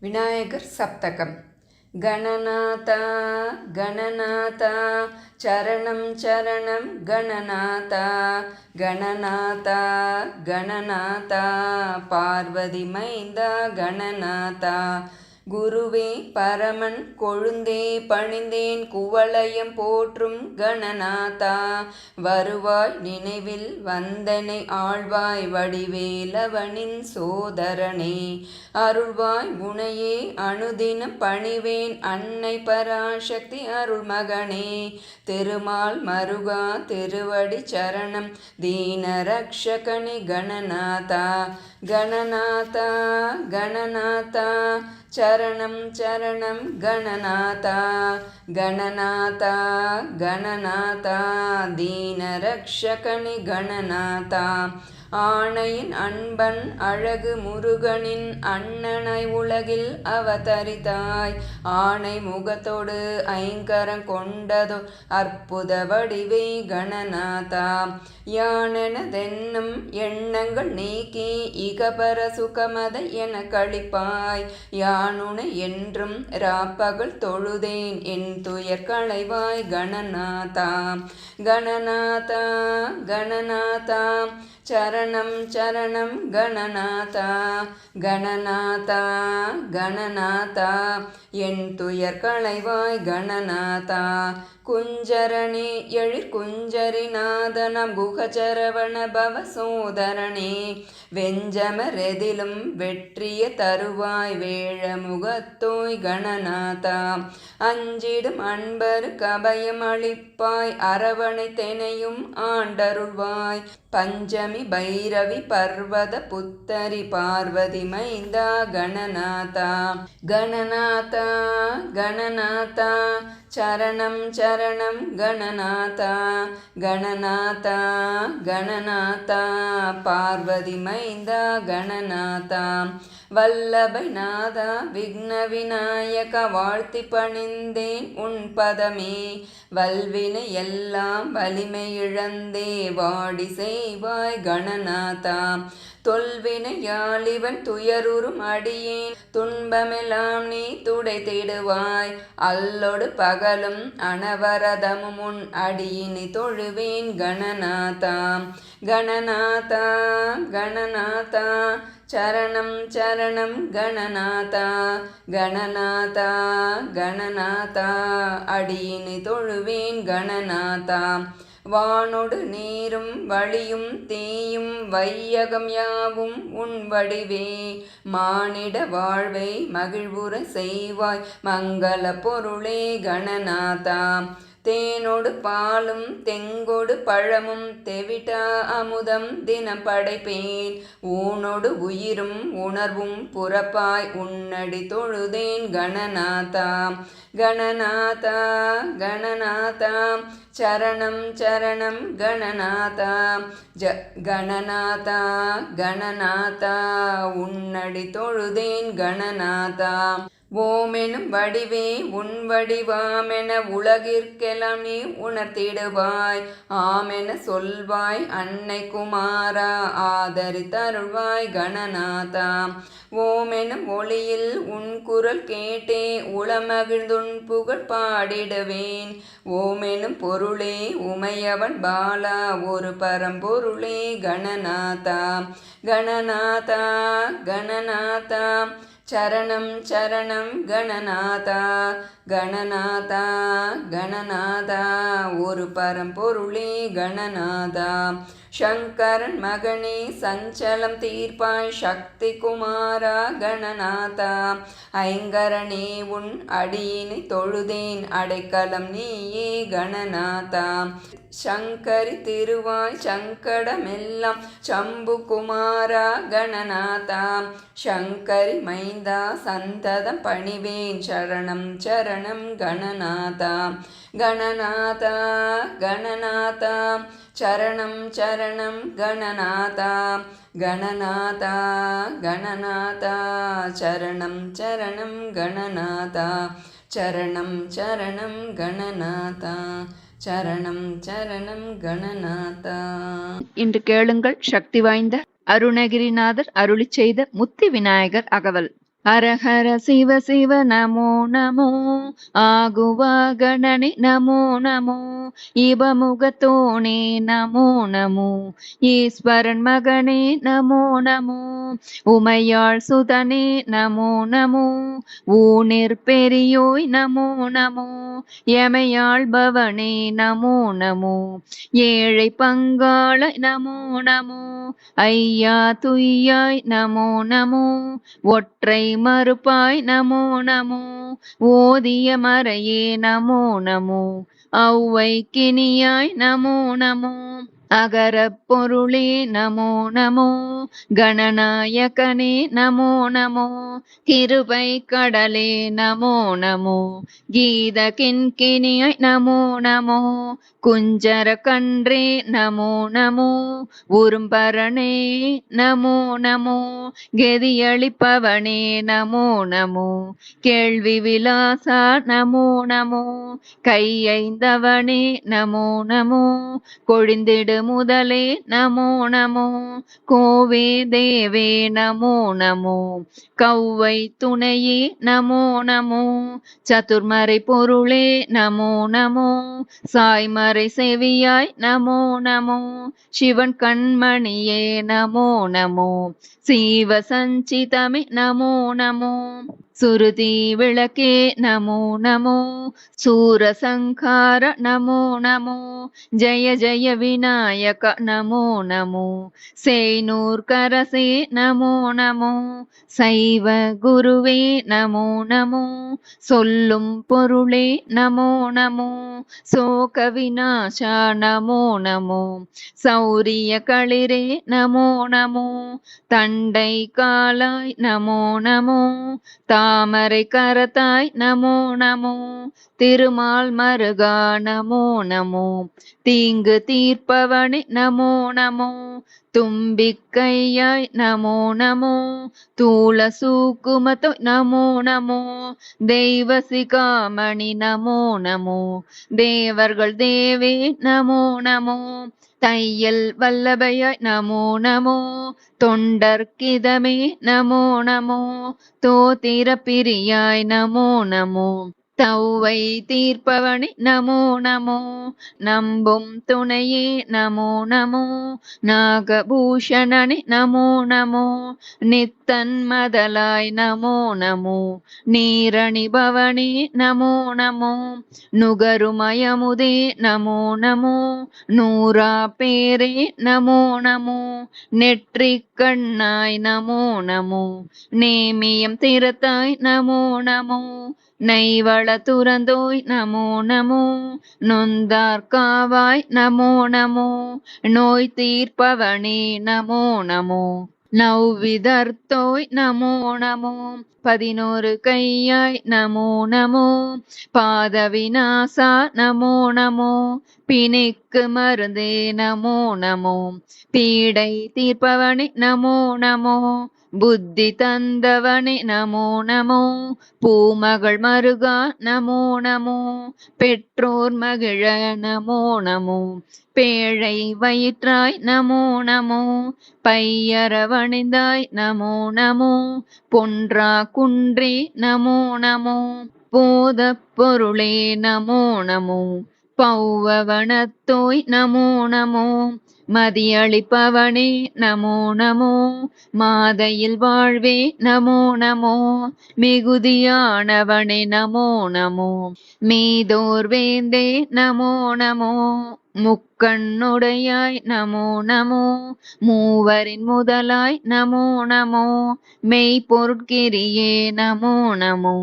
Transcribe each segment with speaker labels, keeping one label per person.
Speaker 1: விநாயகர் சப்தகம். கணநாதா கணநாதா சரணம் சரணம் கணநாதா கணநாதா கணநாதா பார்வதி மைந்தா கணநாதா குருவே பரமன் கொழுந்தே பணிந்தேன் குவலயம் போற்றும் கணநாதா வருவாய் நினைவில் வந்தனை ஆழ்வாய் வடிவேலவனின் சோதரனே அருள்வாய் உனையே அனுதினம் பணிவேன் அன்னை பராசக்தி அருள்மகனே திருமால் மருகா திருவடி சரணம் தீனரக்ஷகனே கணநாதா கணநாதா கணநாதா சரணம் சரணம் கணநாதா கணநாதா கணநாதா தீனரக்ஷகனே கணநாதா ஆணையின் அன்பன் அழகு முருகனின் அண்ணனை உலகில் அவதரித்தாய் ஆணை முகத்தோடு ஐங்கரம் கொண்டதோ அற்புத வடிவே கணநாதா யானெனதென்னும் எண்ணங்கள் நீக்கி இகபர சுகமத என கழிப்பாய் யானுனை என்றும் ராப்பகல் தொழுதேன் என் துயர் களைவாய் கணநாதா கணநாதா கணநாதா சரணம் சரணம் கணநாதா கணநாதா கணநாதா என் துயர் களைவாய் கணநாதா குஞ்சரணே எழிற் குஞ்சரிநாதனம் குகச்சரவண பவசோதரனே வெஞ்சமரெதிலும் வெற்றிய தருவாய் வேழமுகத்தோய் கணநாதா அஞ்சிடும் அன்பர் கபயம் அளிப்பாய் அரவணை தெனையும் ஆண்டருள்வாய் பஞ்சமி பைரவி பர்வத புத்தரி பார்வதி மைந்தா கணநாதா கணநாதா கணநாதா சரணம் சரணம் கணநாதா கணநாதா கணநாதா பார்வதி மைந்தா கணநாதா வல்லபை நாதா விக்ன விநாயக வாழ்த்தி பணிந்தேன் உன் பதமே வல்வினை எல்லாம் வலிமை இழந்தே வாடி செய்வாய் கணநாதா தொல்வினையாளிவன் துயருறும் அடியேன் துன்பமெல்லாம் நீ துடை தேடுவாய் அல்லொடு பகலும் அனவரதமும் உன் அடியினை தொழுவேன் கணநாதா கணநாதா கணநாதா சரணம் சரணம் கணநாதா கணநாதா கணநாதா அடியினை தொழுவேன் கணநாதா வானொடு நீரும் வழியும் தீயும் வையகம் யாவும் உன் வடிவே மானிட வாழ்வை மகிழ்வுற செய்வாய் மங்கள பொருளே கணநாதா தேனோடு பாலும் தெங்கொடு பழமும் தெவிட்டா அமுதம் தினம் படைப்பேன் ஊனோடு உயிரும் உணர்வும் புறப்பாய் உன்னடி தொழுதேன் கணநாதா கணநாதா கணநாதா சரணம் சரணம் கணநாதா கணநாதா கணநாதா உன்னடி தொழுதேன் கணநாதா ஓமெனும் வடிவே உன் வடிவாமென உலகிற்கெல்லாம் நீ உணர்த்திடுவாய் ஆமென சொல்வாய் அன்னை குமாரா ஆதரித்தருள்வாய் கணநாதா ஓமெனும் ஒளியில் உன் குரல் கேட்டே உளமகிழ்ந்துன் புகழ் பாடிடுவேன் ஓமெனும் பொருளே உமையவன் பாலா ஒரு பரம்பொருளே கணநாதா கணநாதா கணநாதா சரணம் சரணம் கணநாதா கணநாதா கணநாதா ஒரு பரம்பொருளே கணநாதா சங்கரன் மகனே சஞ்சலம் தீர்ப்பாய் சக்தி குமாரா கணநாதா ஐங்கரனே உன் அடியினை தொழுதேன் அடைக்கலம் நீயே கணநாதா சங்கரி திருவாய் சங்கடமெல்லாம் சம்பு குமாரா கணநாதா சங்கரி மைந்தா சந்ததம் பணிவேன் சரணம் சரணம் கணநாதா கணநாதா கணநாதா சரணம் சரணம் கணநாதா கணநாதா கணநாதா சரணம் சரணம் கணநாதா சரணம் சரணம் கணநாதா சரணம் சரணம் கணநாதா.
Speaker 2: இன்று கேளுங்கள் சக்தி வாய்ந்த அருணகிரிநாதர் அருளிச் செய்த முத்தி விநாயகர் அகவல். ಹರ ಶಿವ ಶಿವ ನಮೋ ನಮೋ ಆಗುವ ಗಣನೆ ನಮೋ ನಮೋ இவ முகத்தோனே நமோ நமோ ஈஸ்வரன் மகனே நமோ நமோ உமையாள் சுதனே நமோ நமோ ஊனிற் பெரியோய் நமோ நமோ எமையாள் பவனே நமோ நமோ ஏழை பங்காள நமோ நமோ ஐயா துய்யாய் நமோ நமோ ஒற்றை மறுப்பாய் நமோ நமோ ஓதிய மறையே நமோ நமோ ஔவை கினியாய் நமோ நமோ அகரப் பொருளே நமோ நமோ கணநாயகனே நமோ நமோ கிருபை கடலே நமோ நமோ கீத கிண்கிணியாய் நமோ நமோ குஞ்சர கன்றே நமோ நமோ உரும்பரணே நமோ நமோ கெதியளிப்பவனே நமோ நமோ கேள்வி விலாசா நமோ நமோ கையைந்தவனே நமோ நமோ கொழிந்திடு முதலே நமோ நமோ கோவே தேவே நமோ நமோ கௌவை துணையே நமோ நமோ சதுர்மறை பொருளே நமோ நமோ சாய்மறை செவியாய் நமோ நமோ சிவன் கண்மணியே நமோ நமோ சீவ சஞ்சிதமே நமோ நமோ சுருதி விளக்கே நமோ நமோ சூரசங்கார நமோ நமோ ஜய ஜய விநாயக நமோ நமோ சேனூர் கரசே நமோ நமோ சைவ குருவே நமோ நமோ சொல்லும் பொருளே நமோ நமோ சோக விநாசா நமோ நமோ சௌரிய களிரே நமோ நமோ தண்டை காலாய் நமோ நமோ தாமரை கரத்தாய் நமோ நமோ திருமால் மருகா நமோ நமோ தீங்கு தீர்ப்பவனே நமோ நமோ தும்பிக்கையாய் நமோ நமோ தூள சூக்குமத்தோ நமோ நமோ தெய்வ சிகாமணி நமோ நமோ தேவர்கள் தேவே நமோ நமோ தையல் வல்லபையாய் நமோ நமோ தொண்டர்க்கிதமே நமோ நமோ தோத்திர பிரியாய் நமோ நமோ தௌவை தீர்ப்பவனே நமோ நமோ நம்பும் துணையே நமோ நமோ நாகபூஷணனே நமோ நமோ நித்தன் மதலாய் நமோ நமோ நீரணி பவனே நமோ நமோ நுகருமயமுதே நமோ நமோ நூறா பேரே நமோ நமோ நெற்றிக் கண்ணாய் நமோ நமோ நேமியம் திறத்தாய் நமோ நமோ நைவள துறந்தோய் நமோ நமோ நொந்தார் காவாய் நமோ நமோ நோய் தீர்ப்பவனே நமோ நமோ நவ்விதர்த்தோய் நமோ நமோ 11 கையாய் நமோ நமோ பாத விநாசா நமோ நமோ பிணிக்கு மருந்தே நமோ நமோ பீடை தீர்ப்பவனே நமோ நமோ புத்தி தந்தவனே நமோ நமோ பூமகள் மருகா நமோ நமோ பெற்றோர் மகிழ நமோ நமோ பேழை வயிற்றாய் நமோ நமோ பையரவணிந்தாய் நமோ நமோ பொன்றா குன்றே நமோ நமோ போத பொருளே நமோ நமோ பௌவவனத்தோய் நமோ நமோ மதியளிப்பவனே நமோ நமோ மாதையில் வாழ்வே நமோ நமோ மிகுதியானவனே நமோ நமோ மீதோர் வேந்தே நமோ நமோ முக்கண்ணுடையாய் நமோ நமோ மூவரின் முதலாய் நமோ நமோ மெய்ப்பொருட்கிரியே நமோ நமோ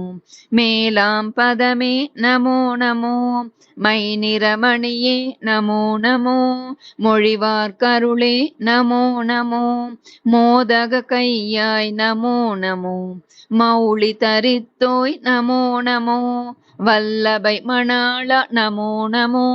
Speaker 2: மேலாம் பதமே நமோ நமோ மை நிறமணியே நமோ நமோ மொழிவார் கருளே நமோ நமோ மோதக கையாய் நமோ நமோ மௌளி தரித்தோய் நமோ நமோ வல்லபை மணாள நமோ நமோ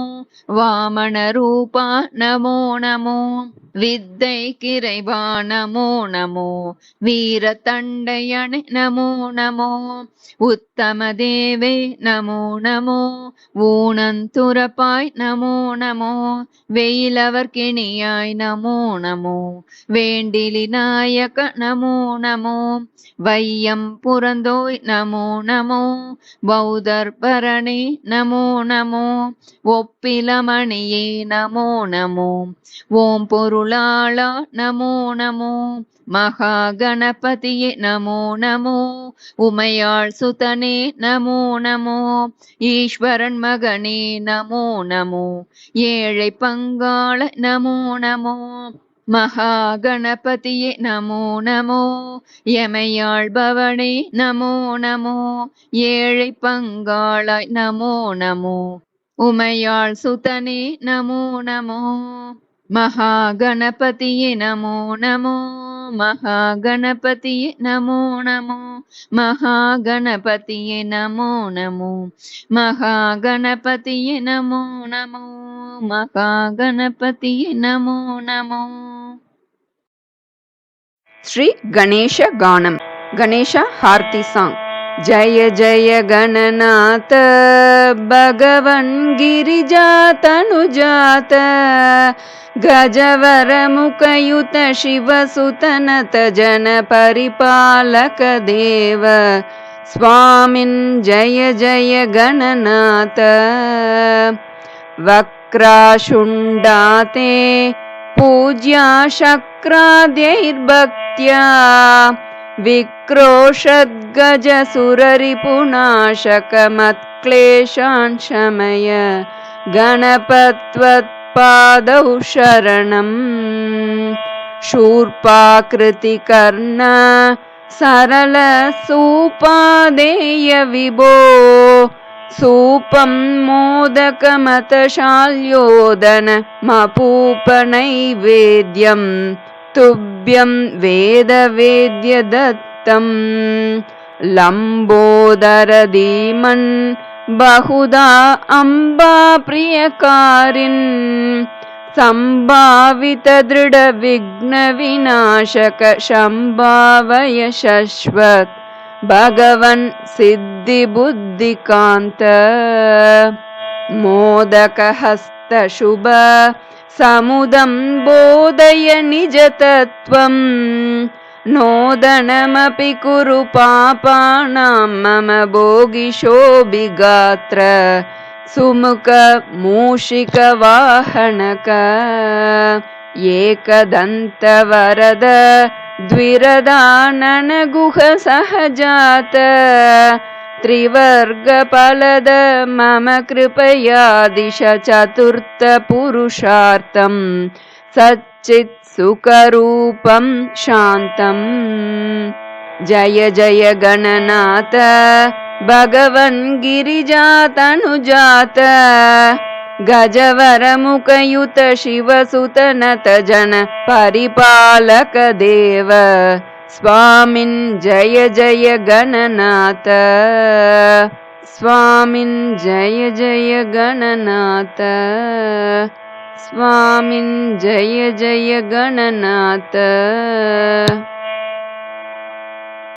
Speaker 2: வாமண ரூப ரூபா நமோ நமோ. வித்தைக்கிறைவா நமோ நமோ. வீர தண்டையணை நமோ நமோ. உத்தம தேவே நமோ நமோ. ஊனந்துறப்பாய் நமோ நமோ. வெயிலவர் கிணியாய் நமோ நமோ. வேண்டிலி நாயக நமோ நமோ. வையம் புறந்தோய் நமோ நமோ. பௌதர் பரணே நமோ நமோ. ஒப்பிலமணியே நமோ நமோ. ஓம் பொருளாளா நமோ நமோ. மகா கணபதியே நமோ நமோ. உமையாள் சுதனே நமோ நமோ. ஈஸ்வரன் மகனே நமோ நமோ. ஏழை பங்காள நமோ நமோ. மகா கணபதியே நமோ நமோ. எமையாள்பவனே நமோ நமோ. ஏழை பங்காளாய் நமோ நமோ. உமையாள் சுதனே நமோ நமோ. மகா கணபதியே நமோ நமோ. மகா கணபதியே நமோ நமோ. மகா கணபதியே நமோ நமோ. மகா கணபதியே நமோ நமோ. மகா கணபதியே நமோ நமோ.
Speaker 1: ஸ்ரீ கணேஷ கானம். கணேஷா ஹார்த்தி சாங். जय जय गणनाथ भगवन् गिरिजातनुजात. गजवरमुखयुत शिवसुतनत जन परिपालक देव. स्वामिन् जय जय गणनाथ. वक्राशुण्डाते पूज्या शक्राद्यैर्भक्त्या. विक्रोशद्गजसुररिपुनाशकमत्क्लेशान् शमय. गणपत्वत्पादौ शरणम्. शूर्पाकृतिकर्ण सरलसूपादेय विभो. सूपं मोदकमतशाल्योदन मपूपनैवेद्यम्. तुभ्यं वेदवेद्य दत्तं. लम्बोदरधीमन् बहुधा अम्बा प्रियकारिन्. सम्भावित दृढ विघ्न विनाशक शम्भावय शश्वत्. भगवन् सिद्धि बुद्धिकान्त. मोदकहस्त शुभ समुदं बोधय निजतत्त्वं. नोदनमपि कुरु पापानां मम भोगिशोभिगात्र. सुमुख मूषिक वाहनक. एकदन्त वरद द्विरदानन गुह सहजात. त्रिवर्गफलद मम कृपया दिश चतुर्थ पुरुषार्थं. सच्चित् सुखरूपं शान्तम्. जय जय गणनाथ भगवन् गिरिजातनुजात. गजवरमुखयुत शिवसुतनत जन परिपालक देव. स्वामिन् जय जय गणनाथ. स्वामिन् जय जय गणनाथ. स्वामिन् जय जय गणनाथ.